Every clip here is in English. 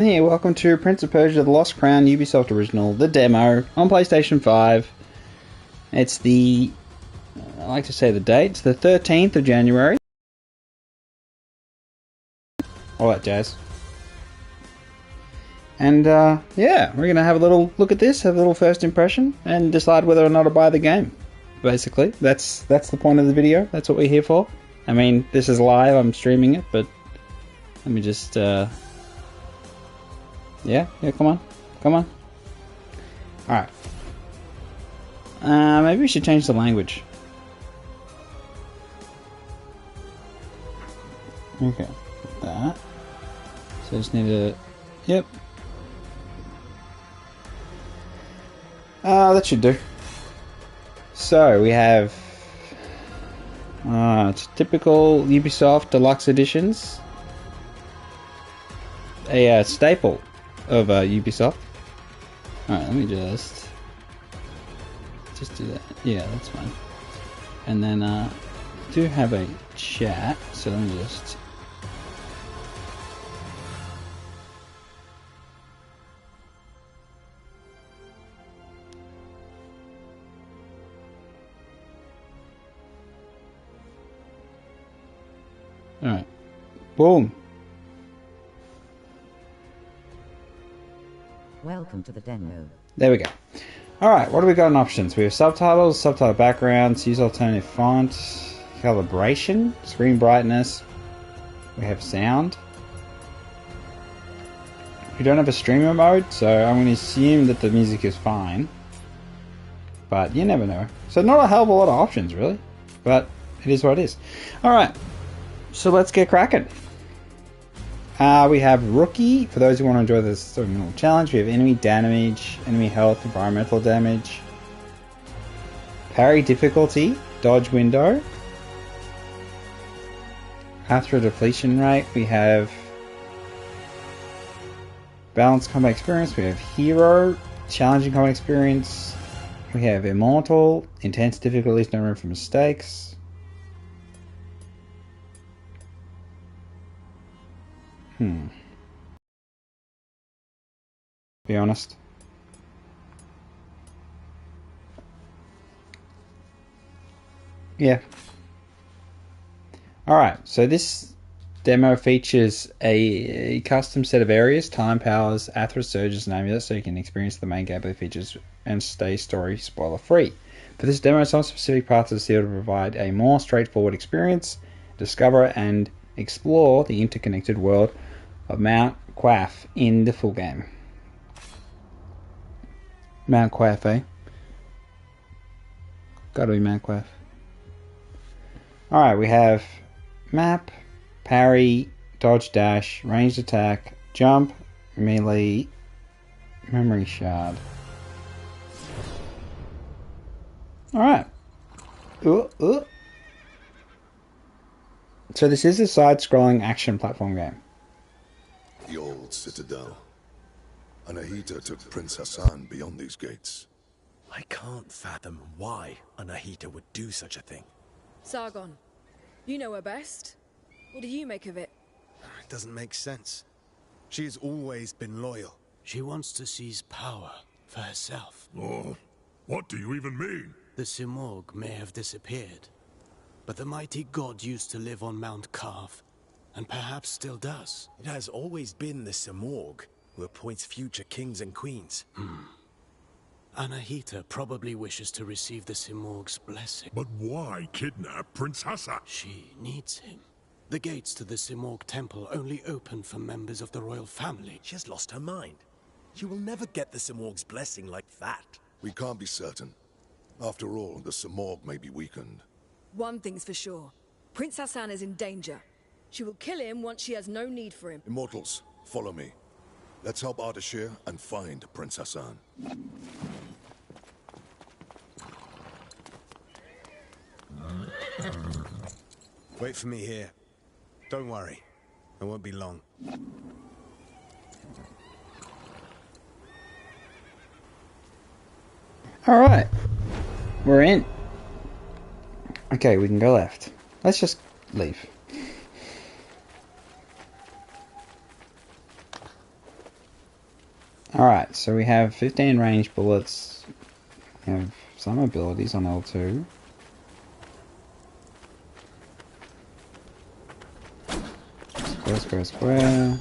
Here, welcome to Prince of Persia: The Lost Crown Ubisoft Original, the demo on PlayStation 5. It's the, I like to say the date, it's the 13th of January. All that jazz. And yeah, we're going to have a little look at this, have a little first impression, and decide whether or not to buy the game. Basically, that's the point of the video. That's what we're here for. I mean, this is live, I'm streaming it, but let me just... Yeah, come on. Alright. Maybe we should change the language. Okay, that. So I just need to... Yep. That should do. So, we have... it's typical Ubisoft Deluxe Editions. A staple of Ubisoft. Alright, let me just do that. Yeah, that's fine. And then do have a chat, so let me just... Alright. Boom. Welcome to the demo. There we go. Alright, what do we got in options? We have subtitles, subtitle backgrounds, use alternative font, calibration, screen brightness. We have sound. We don't have a streamer mode, so I'm going to assume that the music is fine. But you never know. So not a hell of a lot of options, really. But it is what it is. Alright, so let's get cracking. We have Rookie, for those who want to enjoy this sort of little challenge. We have enemy damage, enemy health, environmental damage. Parry difficulty, dodge window. After depletion rate, we have balanced combat experience. We have hero, challenging combat experience. We have immortal, intense difficulties, no room for mistakes. Be honest. Yeah. Alright, so this demo features a custom set of areas, time powers, Athra surges, and amulets, so you can experience the main gameplay features and stay story spoiler free. For this demo, some specific parts of the seal to provide a more straightforward experience, discover and explore the interconnected world of Mount Quaff in the full game. Mount Quaff, eh? Gotta be Mount Quaff. Alright, we have map, parry, dodge dash, ranged attack, jump, melee, memory shard. Alright. So this is a side-scrolling action platform game. The old citadel. Anahita took Prince Hassan beyond these gates. I can't fathom why Anahita would do such a thing. Sargon, you know her best. What do you make of it? It doesn't make sense. She has always been loyal. She wants to seize power for herself. Oh, what do you even mean? The Simorg may have disappeared, but the mighty god used to live on Mount Carve, and perhaps still does. It has always been the Simorg who appoints future kings and queens. Anahita probably wishes to receive the Simorg's blessing. But why kidnap Prince Hassan? She needs him. The gates to the Simorg temple only open for members of the royal family. She has lost her mind. She will never get the Simorg's blessing like that. We can't be certain. After all, the Simorg may be weakened. One thing's for sure. Prince Hassan is in danger. She will kill him once she has no need for him. Immortals, follow me. Let's help Ardashir and find Prince Hassan. Wait for me here. Don't worry. I won't be long. Alright. We're in. Okay, we can go left. Let's just leave. Alright, so we have 15 range bullets. We have some abilities on L2. Square, square, square.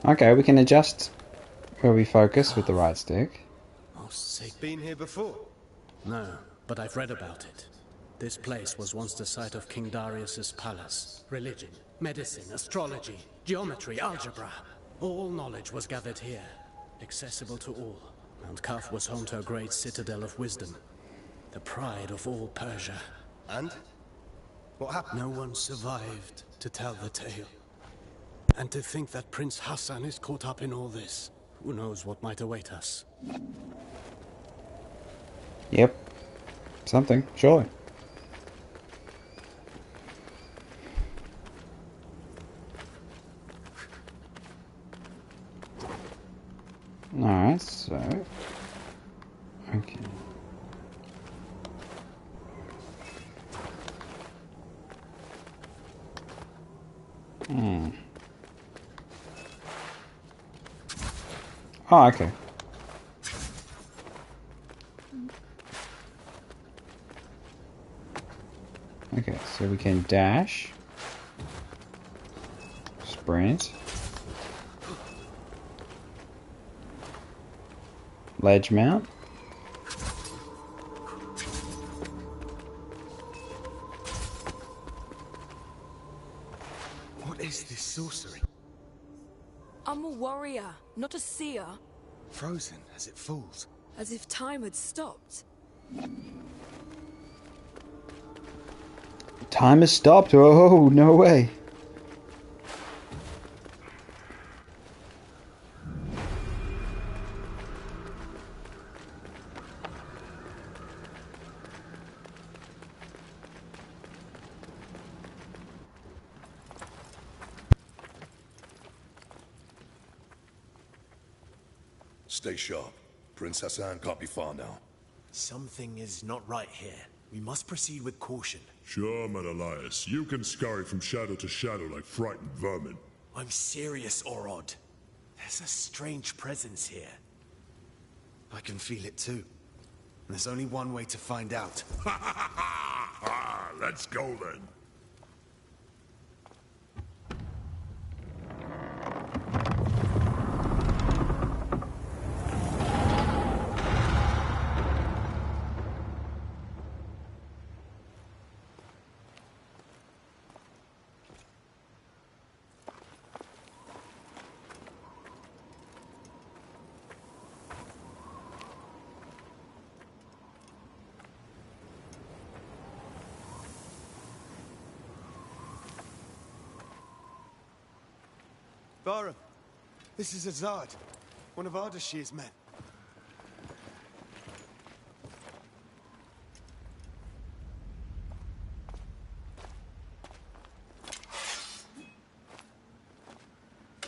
Okay, we can adjust where we focus with the right stick. Oh, sick. Been here before? No, but I've read about it. This place was once the site of King Darius's palace. Religion, medicine, astrology, geometry, algebra. All knowledge was gathered here, accessible to all. Mount Kaf was home to a great citadel of wisdom, the pride of all Persia. And? What happened? No one survived to tell the tale. And to think that Prince Hassan is caught up in all this. Who knows what might await us? Yep. Something, surely. Alright, so... Okay. Oh, okay. Okay, so we can dash, sprint, ledge mount. What is this sorcery? I'm a warrior, not a seer. Frozen as it falls. As if time had stopped. Time has stopped. Oh, no way. Stay sharp. Prince Hassan can't be far now. Something is not right here. We must proceed with caution. Sure, Menelaus. You can scurry from shadow to shadow like frightened vermin. I'm serious, Orod. There's a strange presence here. I can feel it too. And there's only one way to find out. Let's go then. Barum, this is Azad, one of Ardashir's men.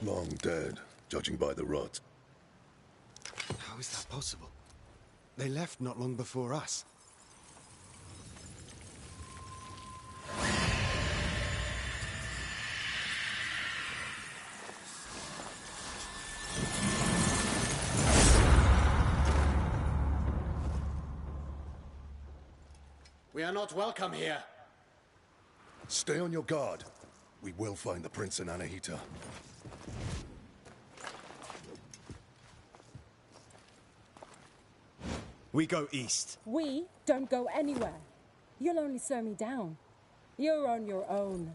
Long dead, judging by the rot. How is that possible? They left not long before us. We are not welcome here. Stay on your guard. We will find the prince and Anahita. We go east. We don't go anywhere. You'll only slow me down. You're on your own.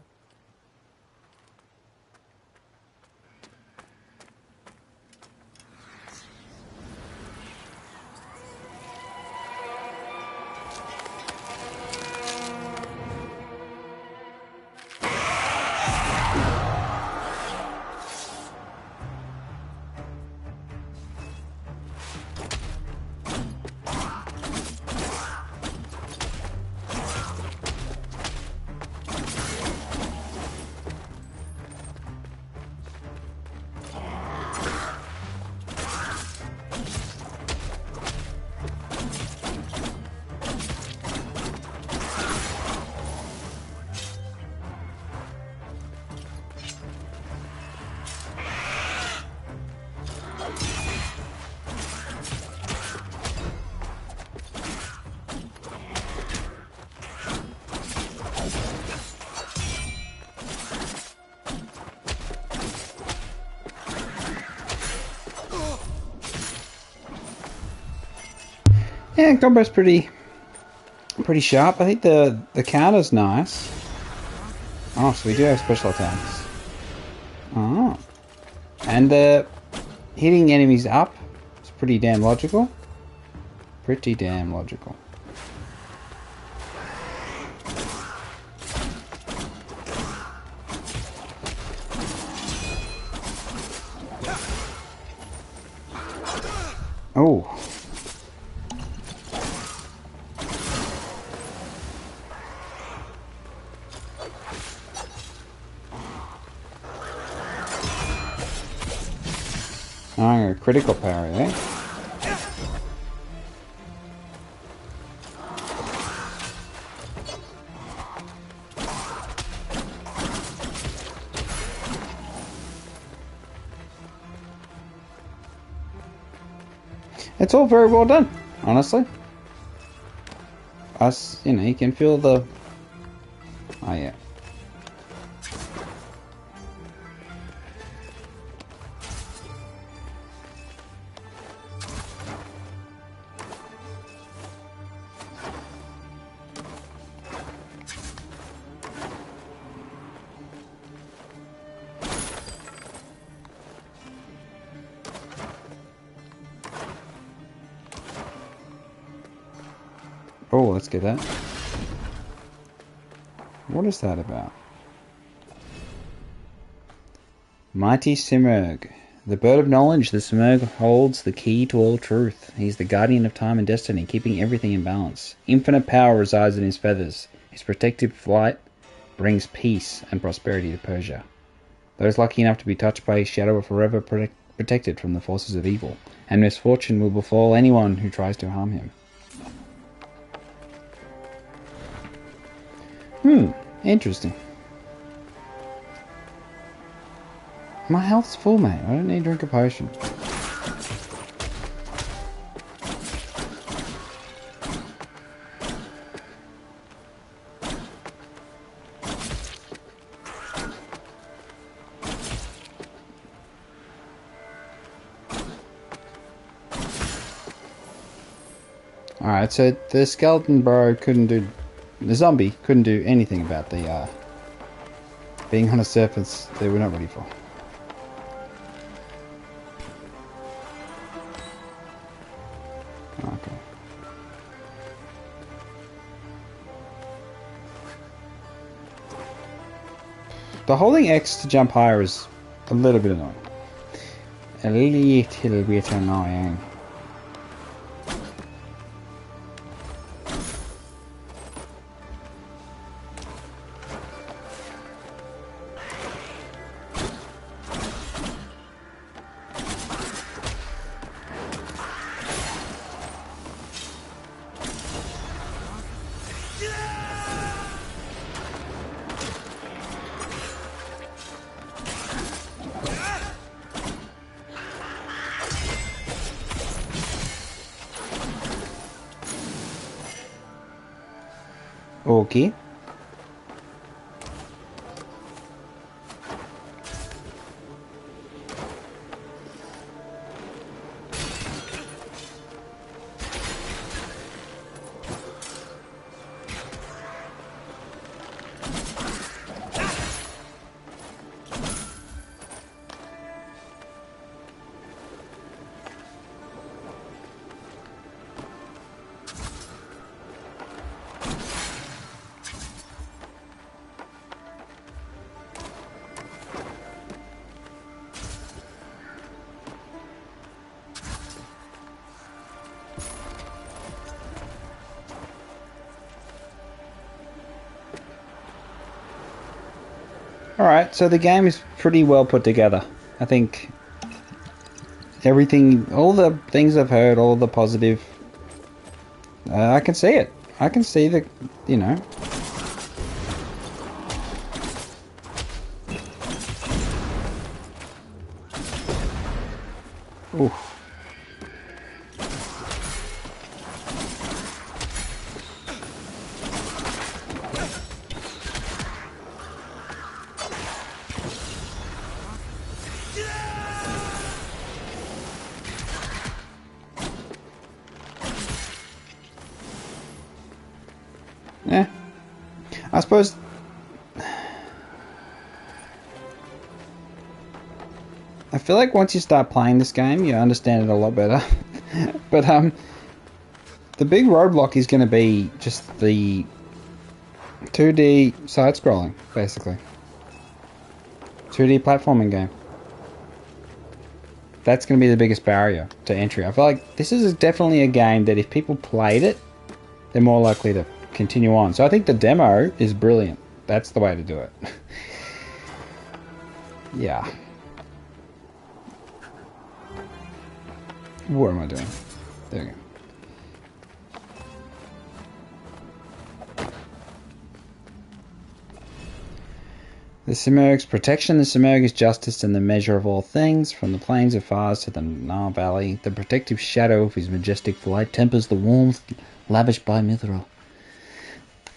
Yeah, combo's pretty sharp. I think the counter's nice. Oh, so we do have special attacks. Oh. And hitting enemies up is pretty damn logical. Pretty damn logical. Oh. Oh, a critical parry, eh? It's all very well done, honestly. You know, you can feel the... Oh, yeah. Oh, let's get that. What is that about? Mighty Simurgh. The bird of knowledge, the Simurgh holds the key to all truth. He's the guardian of time and destiny, keeping everything in balance. Infinite power resides in his feathers. His protective flight brings peace and prosperity to Persia. Those lucky enough to be touched by his shadow are forever protected from the forces of evil, and misfortune will befall anyone who tries to harm him. Interesting. My health's full, mate. I don't need to drink a potion. Alright, so the skeleton bro couldn't do... The zombie couldn't do anything about the, being on a surface they were not ready for. Okay. The holding X to jump higher is a little bit annoying. A little bit annoying. Okay. Alright, so the game is pretty well put together. I think everything, all the things I've heard, all the positive, I can see it. I can see the, you know. Ooh. suppose I feel like once you start playing this game, you understand it a lot better. But the big roadblock is going to be just the 2D side-scrolling, basically. 2D platforming game. That's going to be the biggest barrier to entry. I feel like this is definitely a game that if people played it, they're more likely to continue on. So I think the demo is brilliant. That's the way to do it. Yeah. What am I doing? There we go. The Simurg's protection, the Simurg's justice, and the measure of all things, from the plains of Fars to the Nar Valley, the protective shadow of his majestic flight tempers the warmth lavished by Mithril.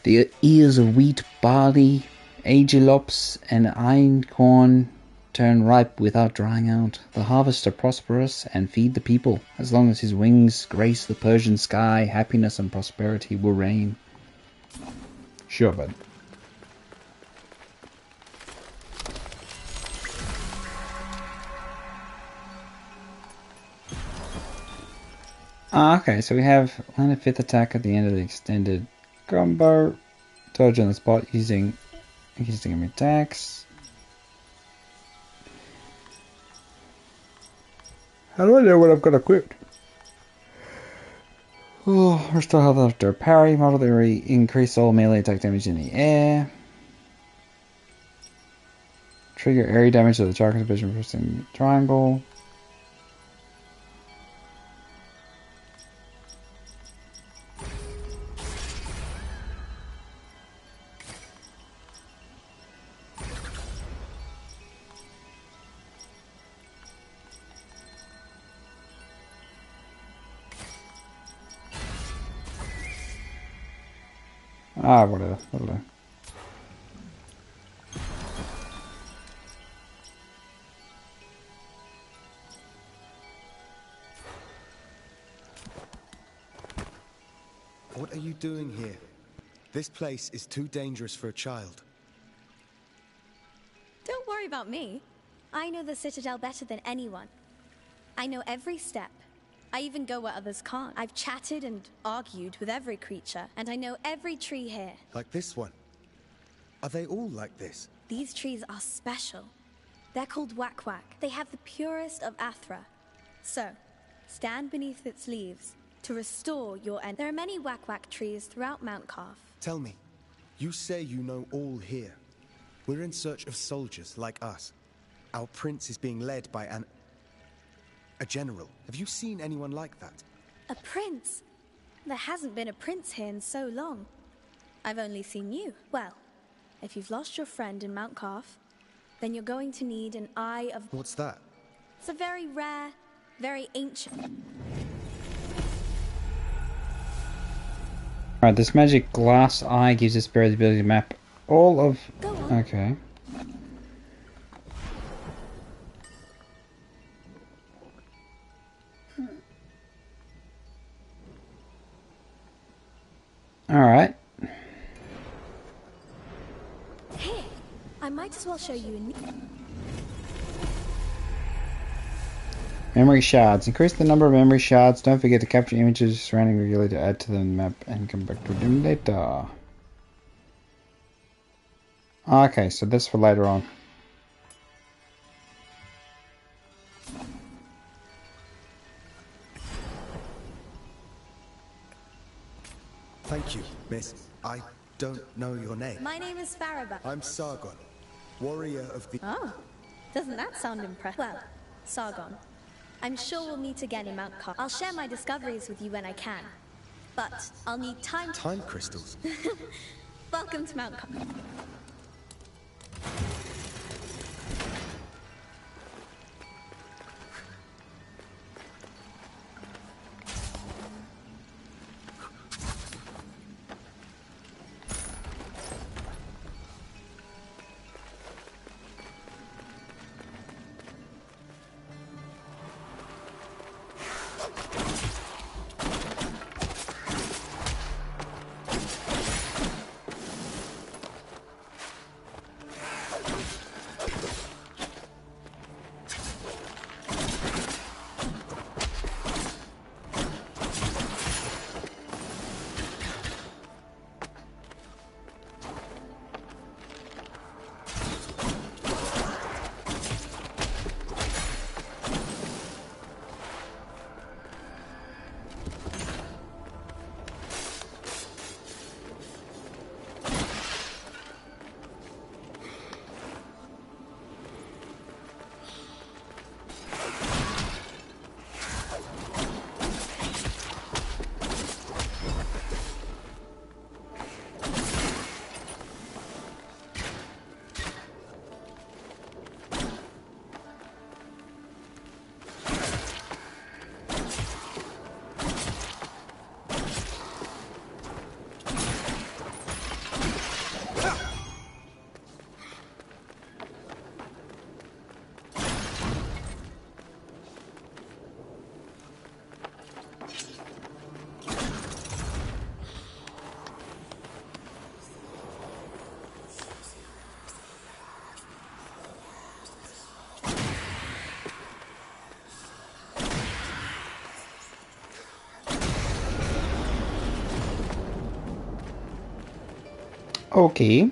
The ears of wheat, barley, agelops, and einkorn turn ripe without drying out. The harvests are prosperous and feed the people. As long as his wings grace the Persian sky, happiness and prosperity will reign. Sure, bud. Okay, so we have land a 5th attack at the end of the extended combo. Dodge on the spot using enemy attacks. How do I know what I've got equipped? Oh, restore health after a parry. Moderately increase all melee attack damage in the air. Trigger area damage to the target vision pressing triangle. Ah, whatever. That'll do. What are you doing here? This place is too dangerous for a child. Don't worry about me. I know the Citadel better than anyone. I know every step. I even go where others can't. I've chatted and argued with every creature, and I know every tree here. Like this one? Are they all like this? These trees are special. They're called Wak-Wak. They have the purest of Athra. So, stand beneath its leaves to restore your end. There are many Wak-Wak trees throughout Mount Calf. Tell me, you say you know all here. We're in search of soldiers like us. Our prince is being led by a general. Have you seen anyone like that? A prince? There hasn't been a prince here in so long. I've only seen you. Well, if you've lost your friend in Mount Calf, then you're going to need an Eye of... What's that? It's a very rare, very ancient... Alright, this magic glass eye gives us the ability to map all of... Go on. Okay. Alright. Here, I might as well show you a new... Memory shards. Increase the number of memory shards. Don't forget to capture images surrounding regularly to add to the map and come back to them later. Okay, so that's for later on. Thank you, miss. I don't know your name. My name is Faraba. I'm Sargon, warrior of the... Oh, doesn't that sound impressive? Well, Sargon, I'm sure we'll meet again in Mount Calf. I'll share my discoveries with you when I can. But I'll need time... Time crystals? Welcome to Mount Calf. Okay.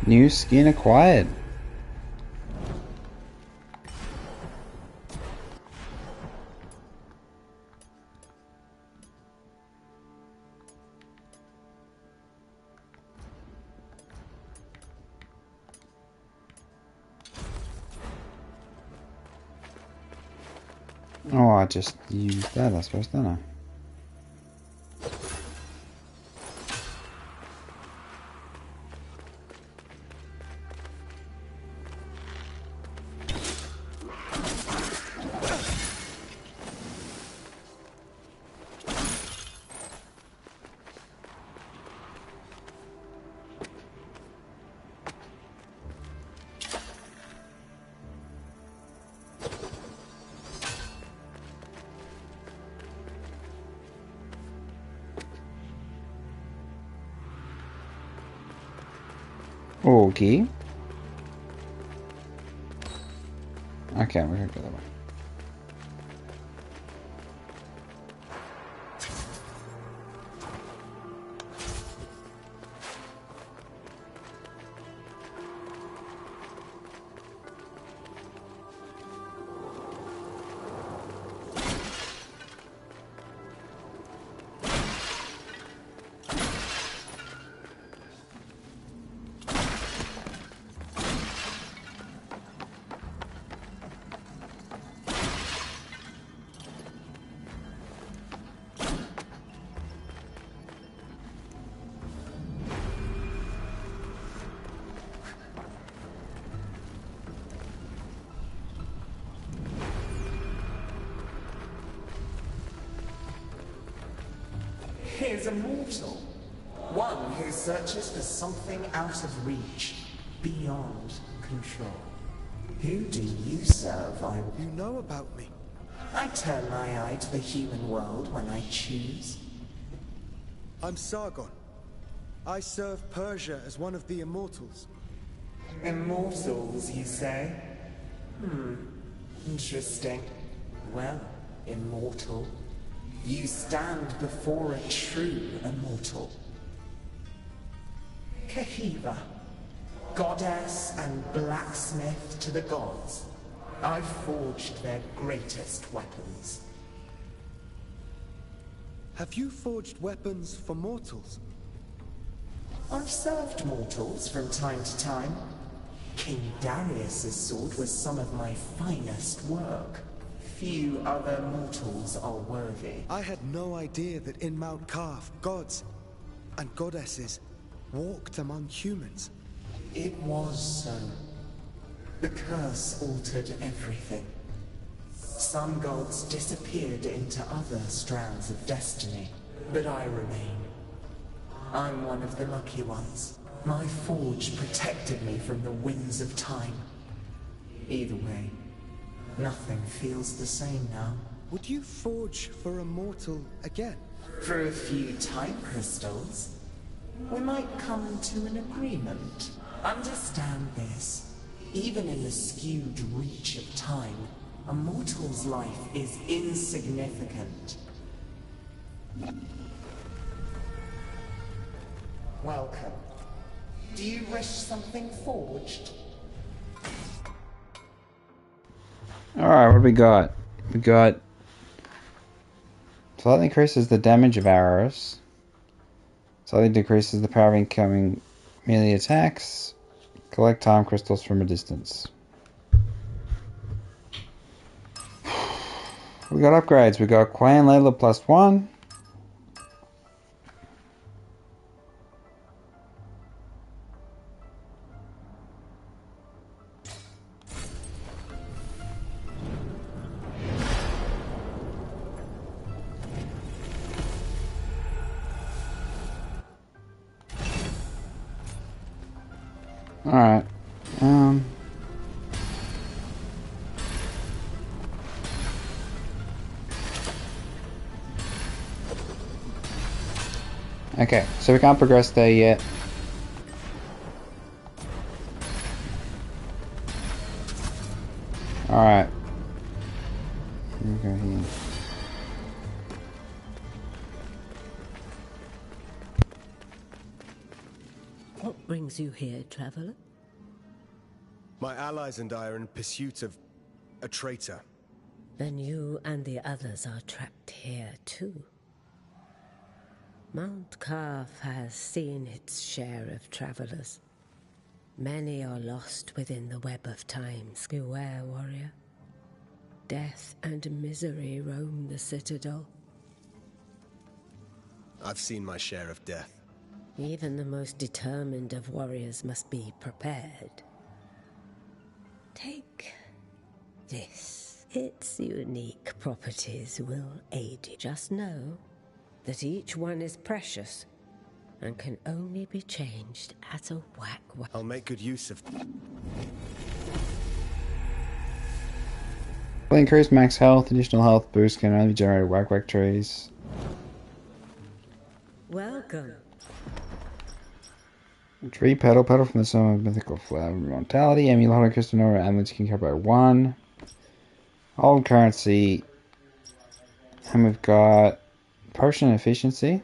New skin acquired. Oh, I just used that, I suppose, don't I? Okay. Okay, we're gonna go that way. Here's a mortal. One who searches for something out of reach, beyond control. Who do you serve? You know about me. I turn my eye to the human world when I choose. I'm Sargon. I serve Persia as one of the immortals. Immortals, you say? Interesting. Well, immortal. You stand before a true immortal. Kahiva, goddess and blacksmith to the gods. I've forged their greatest weapons. Have you forged weapons for mortals? I've served mortals from time to time. King Darius's sword was some of my finest work. Few other mortals are worthy. I had no idea that in Mount Kaf, gods and goddesses walked among humans. It was so. The curse altered everything. Some gods disappeared into other strands of destiny, but I remain. I'm one of the lucky ones. My forge protected me from the winds of time. Either way, nothing feels the same now. Would you forge for a mortal again? For a few time crystals, we might come to an agreement. Understand this. Even in the skewed reach of time, a mortal's life is insignificant. Welcome. Do you wish something forged? Alright, what do we got? We got slightly increases the damage of arrows. Slightly decreases the power of incoming melee attacks. Collect time crystals from a distance. We got upgrades. We got Clan Layla +1. Alright. Okay, so we can't progress there yet. Alright. Here we go here. What brings you here, traveler? My allies and I are in pursuit of a traitor. Then you and the others are trapped here too. Mount Carf has seen its share of travelers. Many are lost within the web of time. Beware, warrior. Death and misery roam the citadel. I've seen my share of death. Even the most determined of warriors must be prepared. Take this. Its unique properties will aid you. Just know that each one is precious and can only be changed at a whack. I'll make good use of Will increase max health. Additional health boost can only be generated whack trees. Welcome. Tree petal from the sum of mythical flower immortality. Amulet crystal nova amulets can carry by 1. Old currency. And we've got potion efficiency.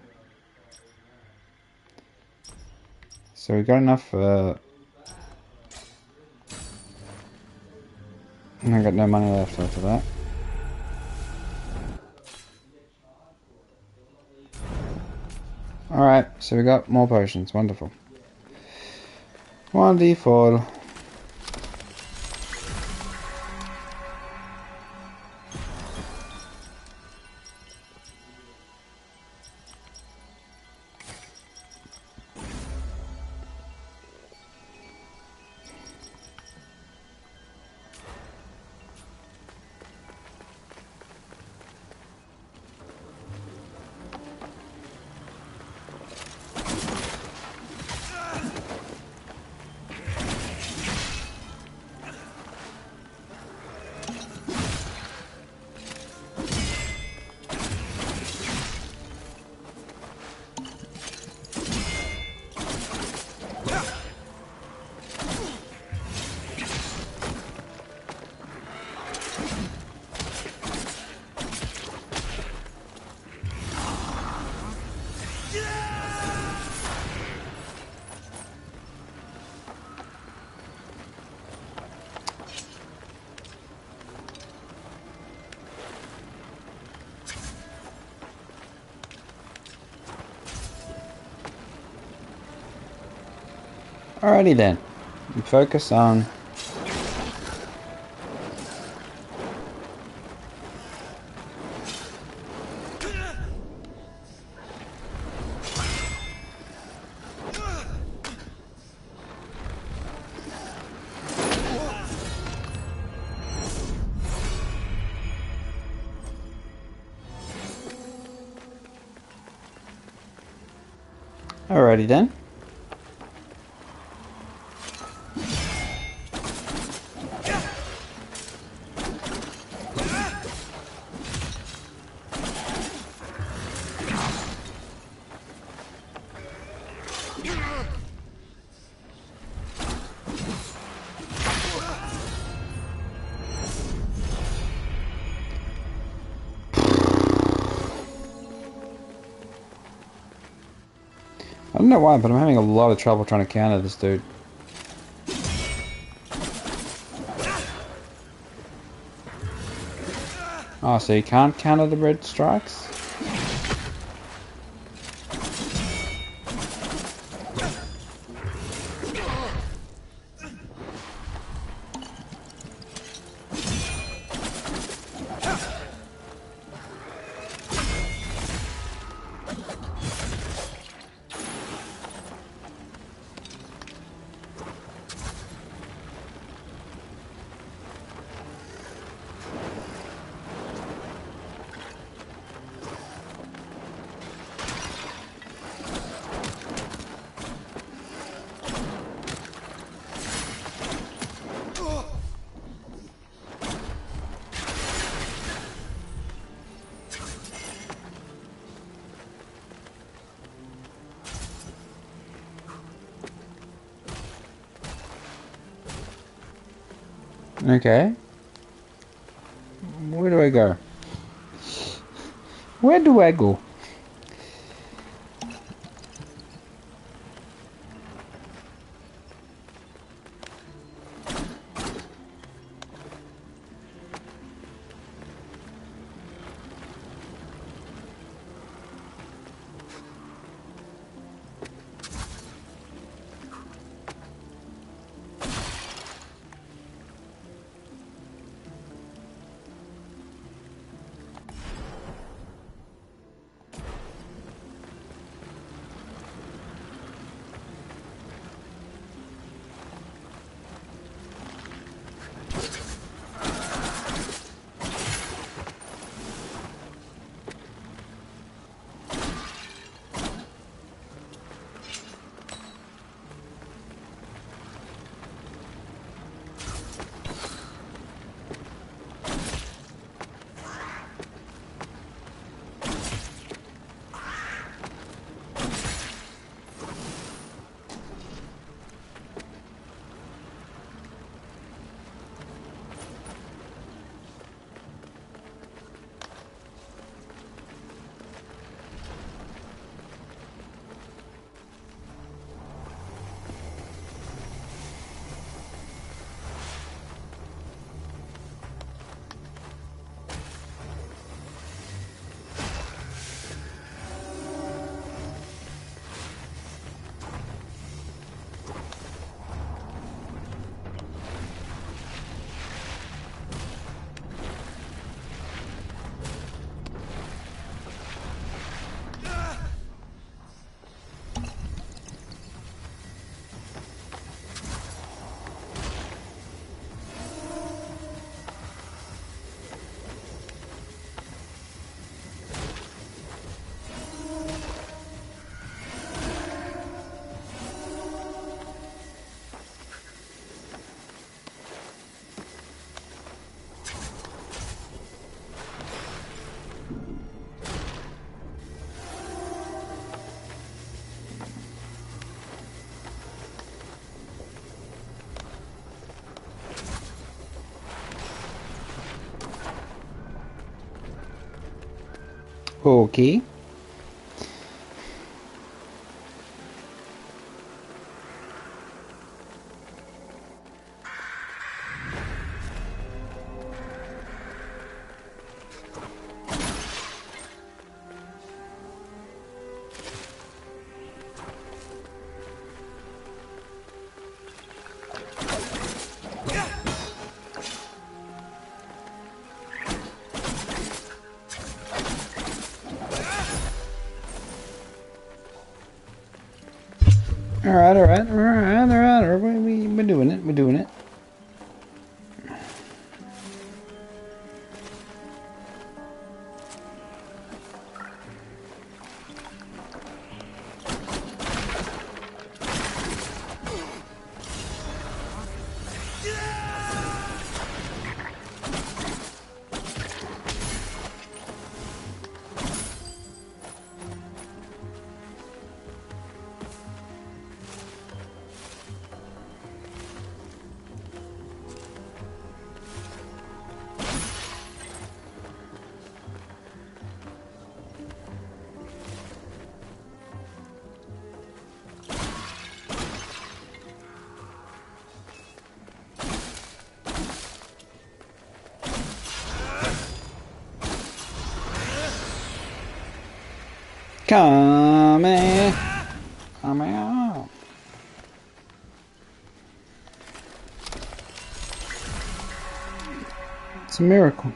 So we've got enough I've got no money left after that. Alright, so we got more potions. Wonderful. 1d4. Alrighty then. We focus on Alrighty then. I don't know why, but I'm having a lot of trouble trying to counter this dude. Oh, so you can't counter the red strikes? Okay. Where do I go? Where do I go? Okay. Alright. We're doing it. coming. Coming out. It's a miracle.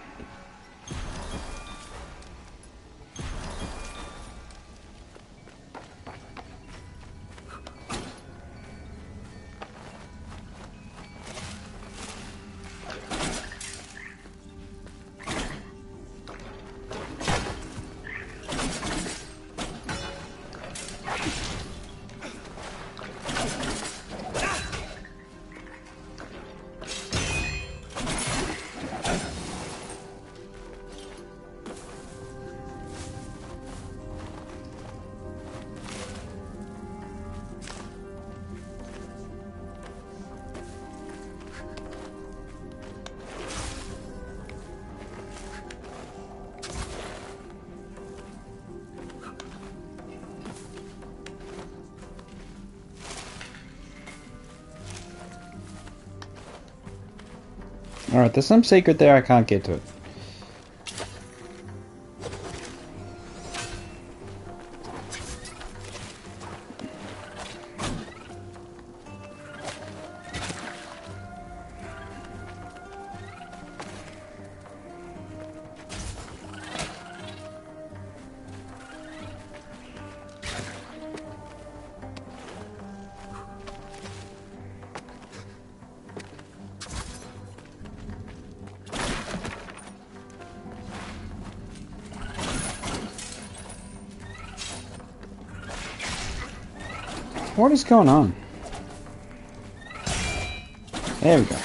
Alright, there's some secret there, I can't get to it. What is going on? There we go.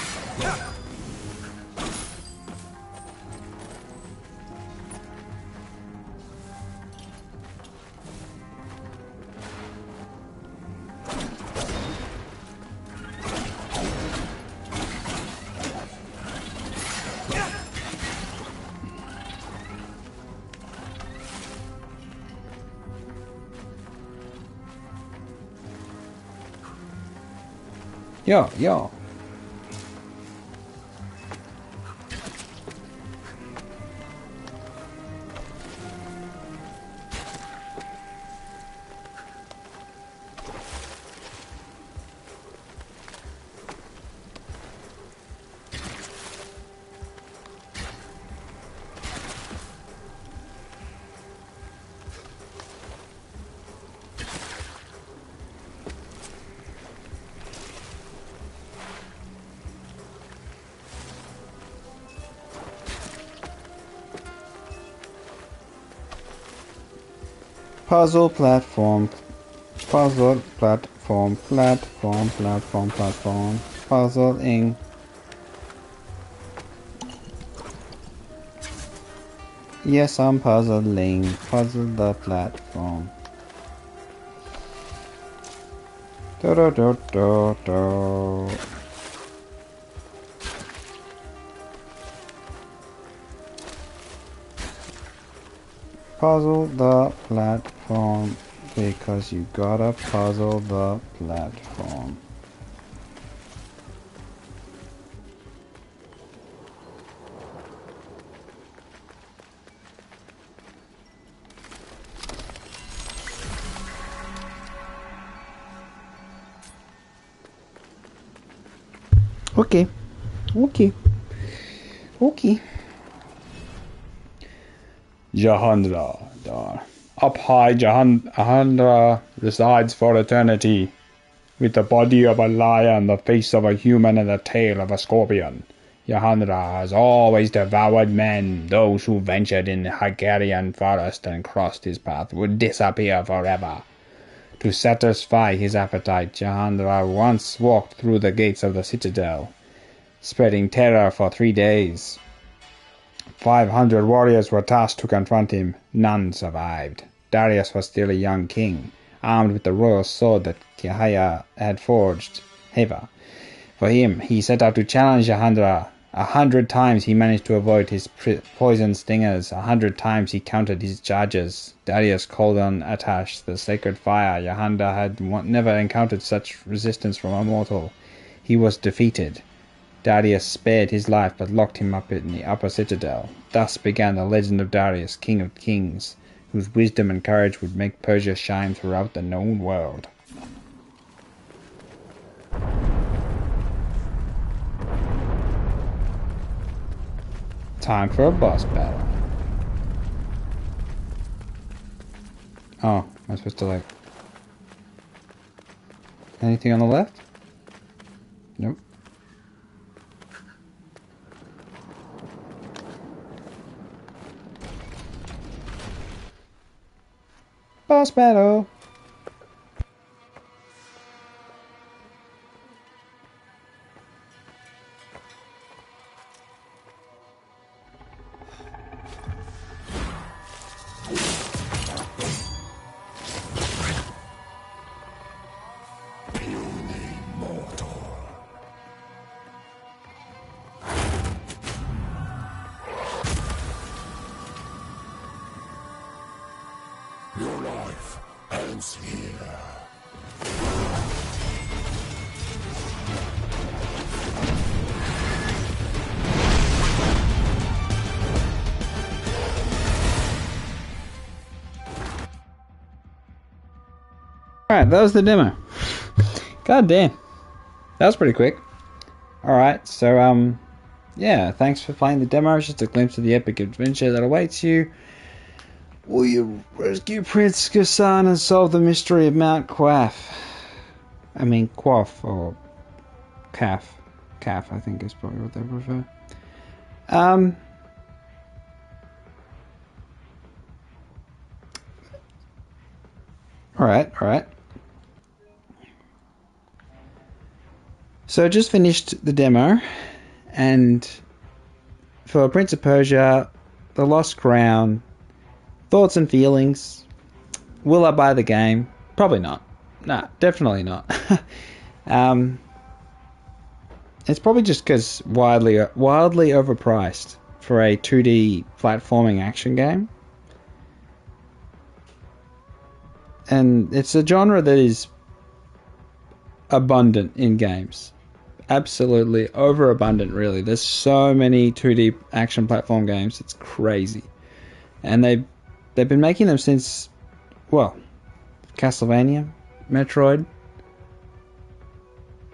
Yo, yo. Puzzle platform, puzzle platform, puzzling. Yes, I'm puzzling. Puzzle the platform. Do do do do do. Puzzle the platform because you gotta puzzle the platform. Okay. Jahandra. Up high, Jahandra resides for eternity, with the body of a lion, the face of a human, and the tail of a scorpion. Jahandra has always devoured men. Those who ventured in the Hungarian forest and crossed his path would disappear forever. To satisfy his appetite, Jahandra once walked through the gates of the citadel, spreading terror for 3 days. 500 warriors were tasked to confront him. None survived. Darius was still a young king, armed with the royal sword that Kihaya had forged. Heva. For him, he set out to challenge Jahandra. 100 times he managed to avoid his poison stingers. 100 times he countered his charges. Darius called on Atash, the sacred fire. Jahandra had never encountered such resistance from a mortal. He was defeated. Darius spared his life but locked him up in the upper citadel. Thus began the legend of Darius, King of Kings. whose wisdom and courage would make Persia shine throughout the known world. Time for a boss battle. Oh, am I supposed to, like... Anything on the left? Nope. Boss battle! Your life ends here. Alright, that was the demo. God damn. That was pretty quick. Alright, so, yeah, thanks for playing the demo. It's just a glimpse of the epic adventure that awaits you. Will you rescue Prince Ghassan and solve the mystery of Mount Quaff? I mean, Quaff, or Calf. Calf, I think is probably what they prefer. Alright. So I just finished the demo, and for Prince of Persia, The Lost Crown, thoughts and feelings. Will I buy the game? Probably not. Nah, definitely not. It's probably just because wildly overpriced for a 2D platforming action game. And it's a genre that is abundant in games. Absolutely overabundant, really. There's so many 2D action platform games. It's crazy. And they've been making them since, well, Castlevania, Metroid,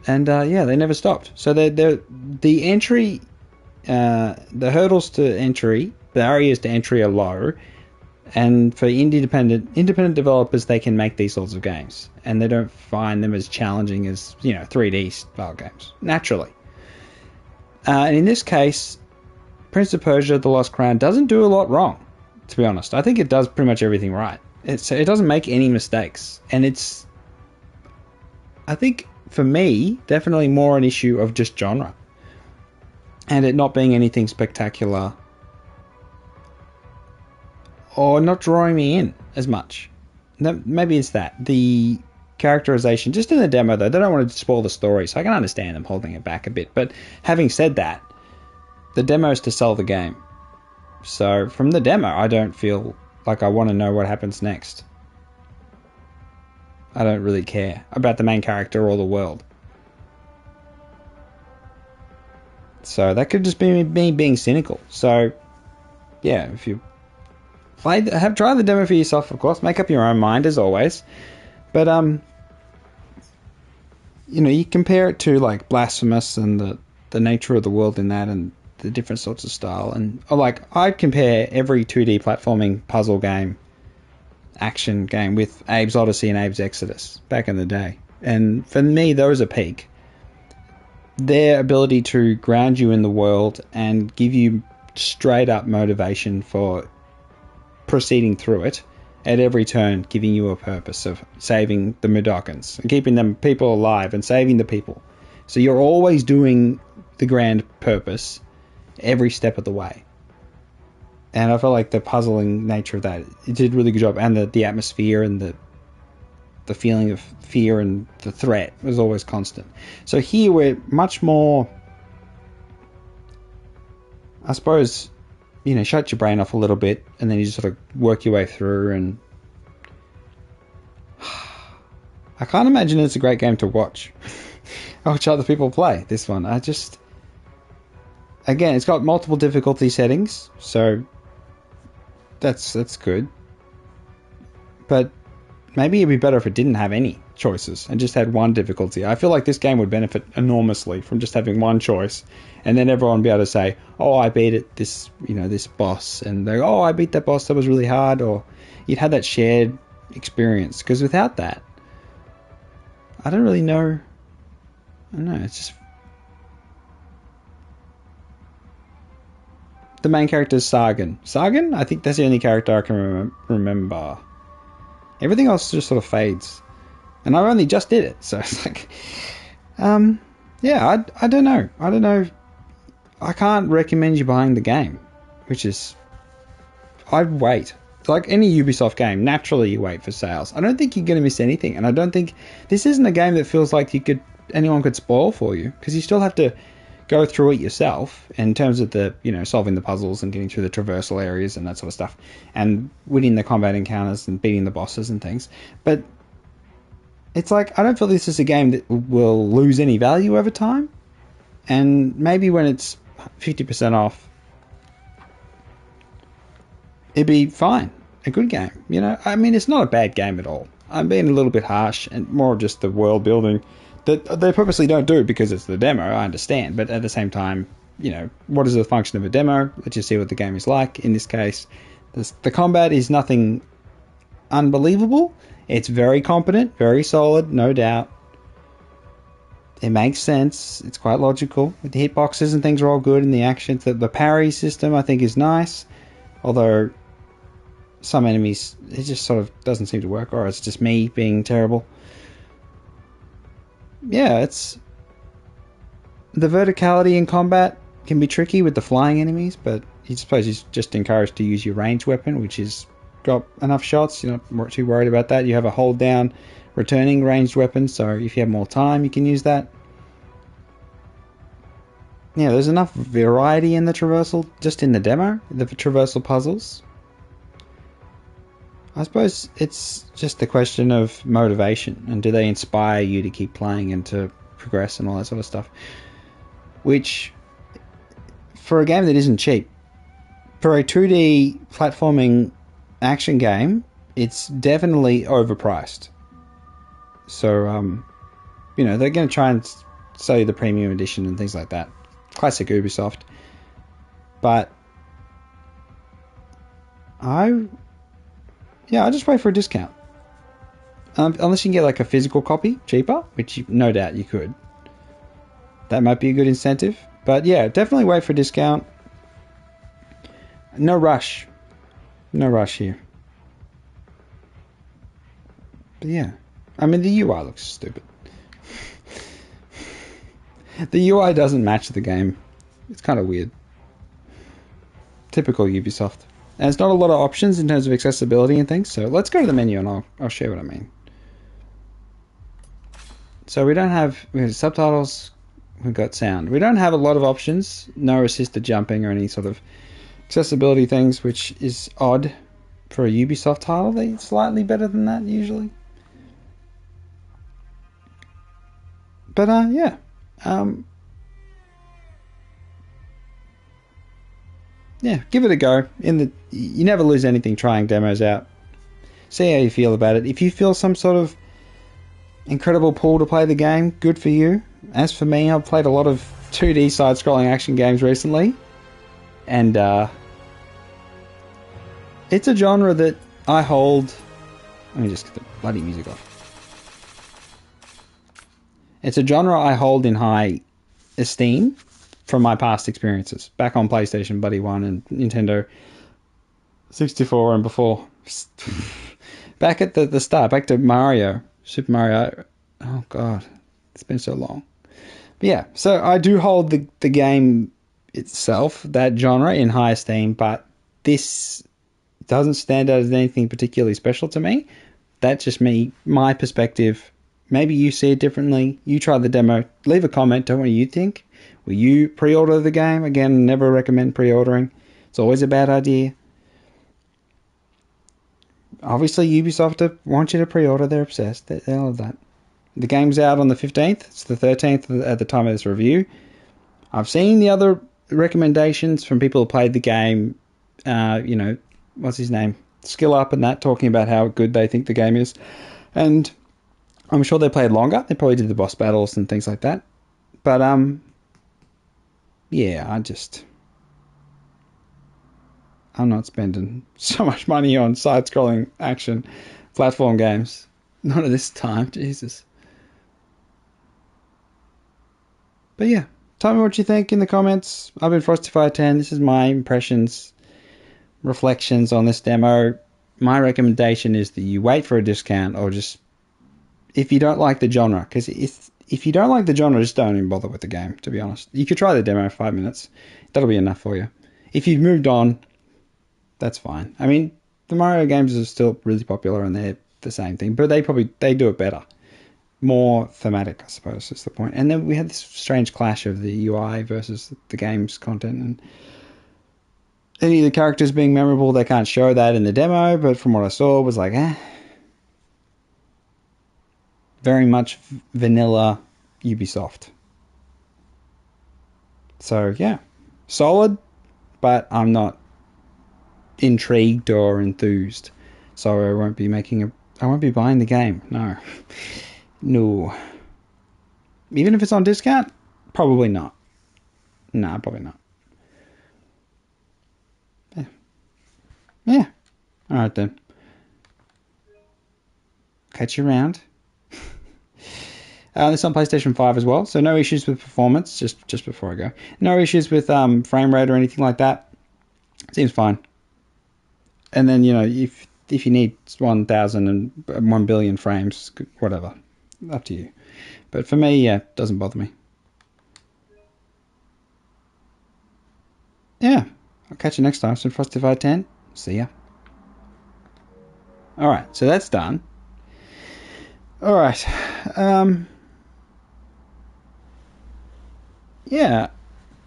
and yeah, they never stopped. So the entry, the hurdles to entry, the barriers to entry are low, and for independent developers, they can make these sorts of games, and they don't find them as challenging as 3D style games naturally. And in this case, Prince of Persia: The Lost Crown doesn't do a lot wrong. To be honest, I think it does pretty much everything right. It doesn't make any mistakes, and it's, I think, for me, definitely more an issue of just genre, and it not being anything spectacular, or not drawing me in as much. Maybe it's that. The characterization, just in the demo though, they don't want to spoil the story, so I can understand them holding it back a bit, but having said that, the demo is to sell the game. So from the demo, I don't feel like I want to know what happens next. I don't really care about the main character or the world. So that could just be me being cynical. So yeah, if you try the demo for yourself, of course, make up your own mind as always. But you compare it to like Blasphemous and the nature of the world in that, and the different sorts of style, and I'd compare every 2D platforming puzzle game, action game, with Abe's Odyssey and Abe's Exodus back in the day, and for me those are peak. Their ability to ground you in the world and give you straight up motivation for proceeding through it at every turn, giving you a purpose of saving the Mudokons and keeping them people alive and saving the people, so you're always doing the grand purpose every step of the way. And I felt like the puzzling nature of that, it did a really good job, and the atmosphere and the feeling of fear and the threat was always constant. So here we're much more, I suppose, shut your brain off a little bit, and then you just sort of work your way through, and I can't imagine it's a great game to watch. I watch other people play this one. Again, it's got multiple difficulty settings, so that's good. but maybe it'd be better if it didn't have any choices and just had one difficulty. I feel like this game would benefit enormously from just having one choice, and then everyone would be able to say, oh, I beat it, this boss, and they go, oh, I beat that boss, that was really hard, or you'd have that shared experience. Because without that, I don't really know. I don't know, it's just... The main character is Sargon. Sargon? I think that's the only character I can remember. Everything else just sort of fades. And I only just did it, so it's like... yeah, I don't know. I don't know. I can't recommend you buying the game, which is... I'd wait. It's like any Ubisoft game, naturally you wait for sales. I don't think you're going to miss anything, and I don't think... This isn't a game that feels like anyone could spoil for you, because you still have to go through it yourself in terms of the, solving the puzzles and getting through the traversal areas and that sort of stuff, and winning the combat encounters and beating the bosses and things. But it's like, I don't feel this is a game that will lose any value over time, and maybe when it's 50% off, it'd be fine. A good game, I mean, it's not a bad game at all. I'm being a little bit harsh, and more just the world building that they purposely don't do because it's the demo, I understand. But at the same time, what is the function of a demo? Let's just see what the game is like. In this case, the combat is nothing unbelievable. It's very competent, very solid, no doubt. It makes sense. It's quite logical. The hitboxes and things are all good, and the actions. The parry system, I think, is nice. Although some enemies, it just sort of doesn't seem to work, or it's just me being terrible. Yeah, it's... The verticality in combat can be tricky with the flying enemies, but I suppose you're just encouraged to use your ranged weapon, which has got enough shots. You're not too worried about that. You have a hold down returning ranged weapon, so if you have more time, you can use that. Yeah, there's enough variety in the traversal, just in the demo, the traversal puzzles. I suppose it's just the question of motivation, and do they inspire you to keep playing and to progress and all that sort of stuff. Which, for a game that isn't cheap, for a 2D platforming action game, it's definitely overpriced. So, they're going to try and sell you the premium edition and things like that. Classic Ubisoft. But I just wait for a discount. Unless you can get like a physical copy cheaper, which no doubt you could. That might be a good incentive. But yeah, definitely wait for a discount. No rush. No rush here. But yeah. I mean, the UI looks stupid. The UI doesn't match the game. It's kind of weird. Typical Ubisoft. And there's not a lot of options in terms of accessibility and things, so let's go to the menu and I'll show you what I mean. So we have subtitles, we've got sound. We don't have a lot of options, no assisted jumping or any sort of accessibility things, which is odd for a Ubisoft title. They're slightly better than that usually. But yeah. Yeah, give it a go. You never lose anything trying demos out. See how you feel about it. If you feel some sort of incredible pull to play the game, good for you. As for me, I've played a lot of 2D side-scrolling action games recently, and it's a genre that I hold... Let me just get the bloody music off. It's a genre I hold in high esteem from my past experiences. Back on PlayStation, Buddy 1 and Nintendo 64 and before. Back at the start, back to Mario. Super Mario. Oh god, it's been so long. But yeah, so I do hold the game itself, that genre, in high esteem, but this doesn't stand out as anything particularly special to me. That's just me, my perspective. Maybe you see it differently. You try the demo. Leave a comment. Tell me what you think. Will you pre-order the game? Again, never recommend pre-ordering. It's always a bad idea. Obviously, Ubisoft want you to pre-order. They're obsessed. They love that. The game's out on the 15th. It's the 13th at the time of this review. I've seen the other recommendations from people who played the game. What's his name? Skill Up and that, talking about how good they think the game is. And I'm sure they played longer. They probably did the boss battles and things like that. But, yeah, I'm not spending so much money on side-scrolling action platform games. Not at this time, Jesus. But yeah, tell me what you think in the comments. I've been FrostyFire10. This is my impressions, reflections on this demo. My recommendation is that you wait for a discount, or just, if you don't like the genre, because if you don't like the genre, just don't even bother with the game, to be honest. You could try the demo for 5 minutes. That'll be enough for you. If you've moved on, that's fine. I mean, the Mario games are still really popular and they're the same thing, but they do it better. More thematic, I suppose, is the point. And then we had this strange clash of the UI versus the game's content, and any of the characters being memorable, they can't show that in the demo, but from what I saw, it was like, very much vanilla Ubisoft. So, yeah. Solid, but I'm not intrigued or enthused. So I won't be buying the game. No. No. Even if it's on discount? Probably not. Nah, probably not. Yeah. Alright then. Catch you around. This on PlayStation 5 as well, so no issues with performance, just before I go. No issues with frame rate or anything like that. Seems fine. And then, you know, if you need 1,000 and 1 billion frames, whatever. Up to you. But for me, yeah, it doesn't bother me. Yeah. I'll catch you next time. So FrostyFire10. See ya. Alright, so that's done. Alright. Yeah.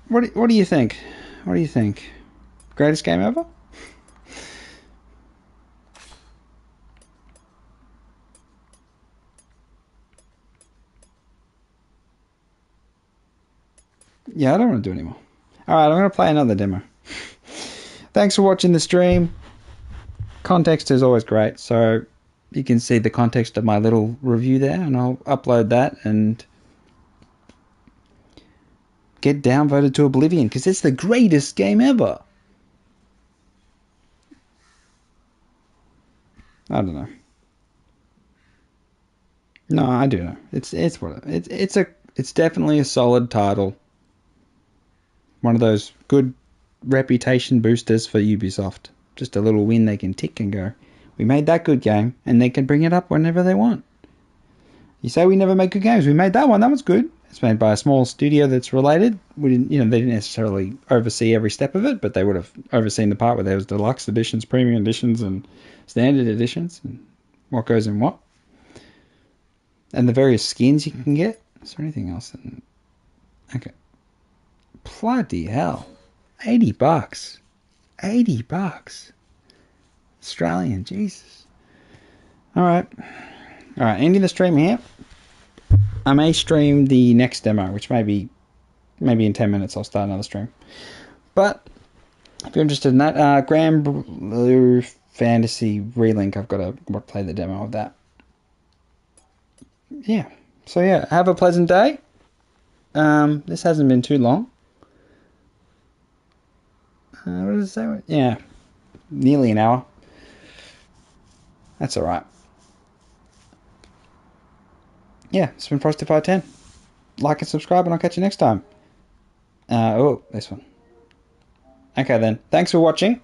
What do you think? What do you think? Greatest game ever? Yeah, I don't want to do anymore. Alright, I'm going to play another demo. Thanks for watching the stream. Context is always great, so you can see the context of my little review there, and I'll upload that and get downvoted to oblivion, because it's the greatest game ever. I don't know. No, I do know. It's definitely a solid title. One of those good reputation boosters for Ubisoft. Just a little win they can tick and go, we made that good game, and they can bring it up whenever they want. You say we never make good games. We made that one. That was good. It's made by a small studio that's related. They didn't necessarily oversee every step of it, but they would have overseen the part where there was deluxe editions, premium editions, and standard editions, and what goes in what. And the various skins you can get. Is there anything else? Okay. Bloody hell. $80. $80. Australian, Jesus. Alright. Alright, ending the stream here. I may stream the next demo, which maybe in 10 minutes I'll start another stream. But if you're interested in that, Grand Blue Fantasy Relink, I've got to play the demo of that. Yeah. So yeah, have a pleasant day. This hasn't been too long. What does it say? Yeah, nearly an hour. That's alright. Yeah, it's been FrostyFire10. Like and subscribe, and I'll catch you next time. This one. Okay then, thanks for watching.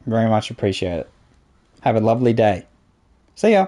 Very much appreciate it. Have a lovely day. See ya.